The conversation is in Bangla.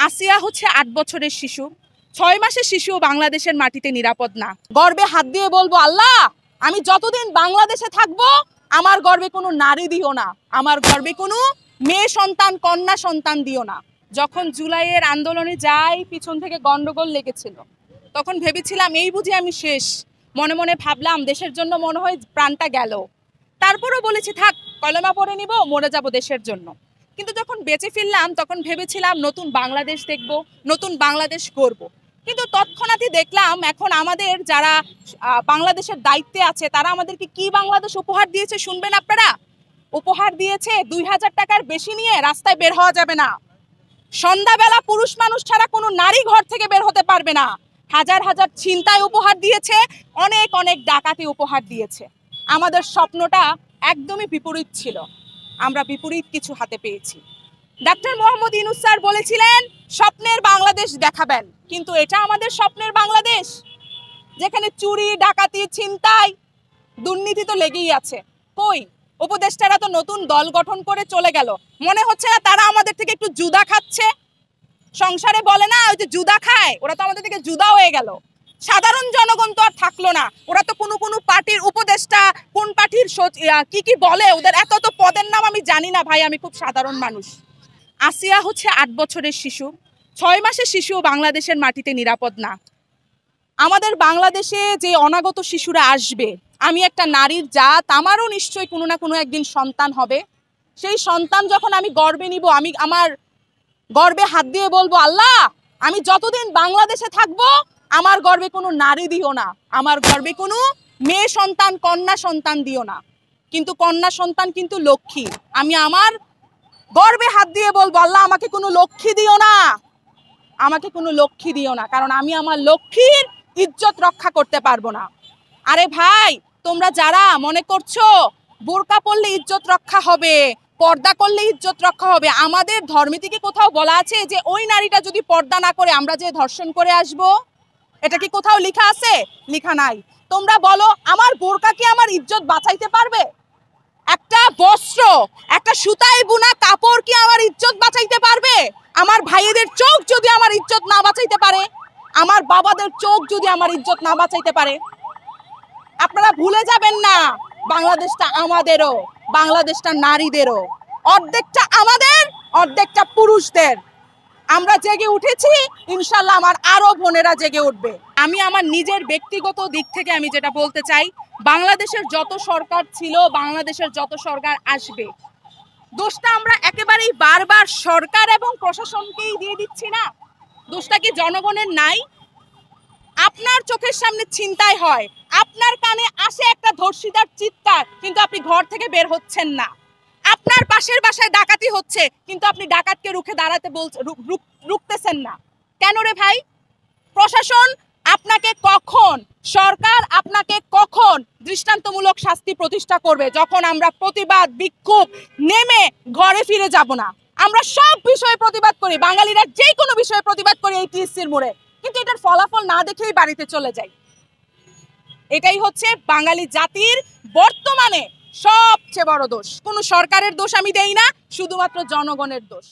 আসিয়া হচ্ছে ৮ বছরের শিশু, ৬ মাসের শিশু বাংলাদেশের মাটিতে নিরাপদ না। গর্বে হাত দিয়ে বলবো, আল্লাহ আমি যতদিন বাংলাদেশে থাকবো আমার গর্বে কোনো নারী দিও না, আমার গর্বে কোনো মেয়ে সন্তান কন্যা সন্তান দিও না। যখন জুলাইয়ের আন্দোলনে যাই পিছন থেকে গন্ডগোল লেগেছিল, তখন ভেবেছিলাম এই বুঝি আমি শেষ। মনে মনে ভাবলাম দেশের জন্য মনে হয় প্রাণটা গেল। তারপরও বলেছি থাক, কলেমা পড়ে নিব, মরে যাব দেশের জন্য। কিন্তু যখন বেঁচে ফিরলাম তখন ভেবেছিলাম নতুন বাংলাদেশ দেখব, নতুন বাংলাদেশ গড়ব। কিন্তু তৎক্ষণাৎই দেখলাম এখন আমাদের যারা বাংলাদেশের দায়িত্বে আছে তারা আমাদেরকে কি বাংলাদেশ উপহার দিয়েছে শুনবেন আপনারা। উপহার দিয়েছে ২০০০ টাকার বেশি নিয়ে রাস্তায় বের হওয়া যাবে না, সন্ধ্যাবেলা পুরুষ মানুষ ছাড়া কোনো নারী ঘর থেকে বের হতে পারবে না, হাজার হাজার ছিনতাই উপহার দিয়েছে, অনেক অনেক ডাকাতি উপহার দিয়েছে। আমাদের স্বপ্নটা একদমই বিপরীত ছিল, আমরা বিপরীত কিছু হাতে পেয়েছি। ডক্টর মোহাম্মদ ইউনূস স্যার বলেছিলেন স্বপ্নের বাংলাদেশ দেখাবেন, কিন্তু এটা আমাদের স্বপ্নের বাংলাদেশ যেখানে চুরি ডাকাতি ছিনতাই দুর্নীতি তো লেগেই আছে। কই উপদেষ্টারা তো নতুন দল গঠন করে চলে গেল, মনে হচ্ছে না তারা আমাদের থেকে একটু জুদা খাচ্ছে? সংসারে বলে না ওই যে জুদা খায়, ওরা তো আমাদের থেকে জুদা হয়ে গেল। সাধারণ জনগণ তো আর থাকলো না, ওরা তো কোনো কোনো পার্টির উপদেষ্টা, কোন পার্টির কি কি বলে, ওদের এত তো পদের নাম আমি জানি না ভাই, আমি খুব সাধারণ মানুষ। আসিয়া হচ্ছে ৮ বছরের শিশু, ৬ মাসের শিশু বাংলাদেশের মাটিতে নিরাপদ না। আমাদের বাংলাদেশে যে অনাগত শিশুরা আসবে, আমি একটা নারীর জাত, আমারও নিশ্চয়ই কোনো না কোনো একদিন সন্তান হবে। সেই সন্তান যখন আমি গর্বে নিব, আমি আমার গর্বে হাত দিয়ে বলবো, আল্লাহ আমি যতদিন বাংলাদেশে থাকবো আমার গর্বে কোনো নারী দিও না, আমার গর্বে কোনো মেয়ে সন্তান কন্যা সন্তান দিও না। কিন্তু কন্যা সন্তান কিন্তু লক্ষ্মী, আমি আমার গর্বে হাত দিয়ে বলবো, আল্লাহ আমাকে কোনো লক্ষ্মী দিও না, আমাকে কোনো লক্ষ্মী দিও না, কারণ আমি আমার লক্ষ্মীর ইজ্জত রক্ষা করতে পারবো না। আরে ভাই, তোমরা যারা মনে করছো বোরকা পরলে ইজ্জত রক্ষা হবে, পর্দা করলে ইজ্জত রক্ষা হবে, আমাদের ধর্মে থেকে কোথাও বলা আছে যে ওই নারীটা যদি পর্দা না করে আমরা যে ধর্ষণ করে আসব? এটা কি কোথাও লেখা আছে? লেখা নাই। তোমরা বলো আমার বোরকা কি আমার ইজ্জত বাঁচাইতে পারবে? একটা বস্ত্র, একটা সুতায় বুনা কাপড় কি আমার ইজ্জত বাঁচাইতে পারবে? আমার ভাইদের চোখ যদি আমার ইজ্জত না বাঁচাইতে পারে, আমার বাবাদের চোখ যদি আমার ইজ্জত না বাঁচাইতে পারে, আপনারা ভুলে যাবেন না বাংলাদেশটা আমাদেরও, বাংলাদেশটা নারীদেরও, অর্ধেকটা আমাদের অর্ধেকটা পুরুষদের। আমরা জেগে উঠেছি, ইনশাল্লাহ আমার আরো বোনেরা জেগে উঠবে। আমি আমার নিজের ব্যক্তিগত দিক থেকে আমি যেটা বলতে চাই, বাংলাদেশের যত সরকার ছিল, বাংলাদেশের যত সরকার আসবে, দোষটা আমরা একেবারেই বারবার সরকার এবং প্রশাসনকেই দিয়ে দিচ্ছি না? দোষটা কি জনগণের নাই? আপনার চোখের সামনে ছিনতাই হয়, আপনার কানে আসে একটা ধর্ষিতার চিৎকার, কিন্তু আপনি ঘর থেকে বের হচ্ছেন না। আপনার পাশের বাসায় ডাকাতি হচ্ছে, কিন্তু আপনি ডাকাতকে রুখে দাঁড়াতে রুখতেছেন না। কেন রে ভাই? প্রশাসন আপনাকে কখন, সরকার আপনাকে কখন দৃষ্টান্তমূলক শাস্তি প্রতিষ্ঠা করবে? যখন আমরা প্রতিবাদ বিক্ষোভ নেমে ঘরে ফিরে যাব না। আমরা সব বিষয়ে প্রতিবাদ করি, বাঙালিরা যে কোনো বিষয়ে প্রতিবাদ করি এই টিএসসির মোড়ে, কিন্তু এটার ফলাফল না দেখেই বাড়িতে চলে যাই। এটাই হচ্ছে বাঙালি জাতির বর্তমানে সবচেয়ে বড় দোষ। কোনো সরকারের দোষ আমি দেই না, শুধুমাত্র জনগণের দোষ।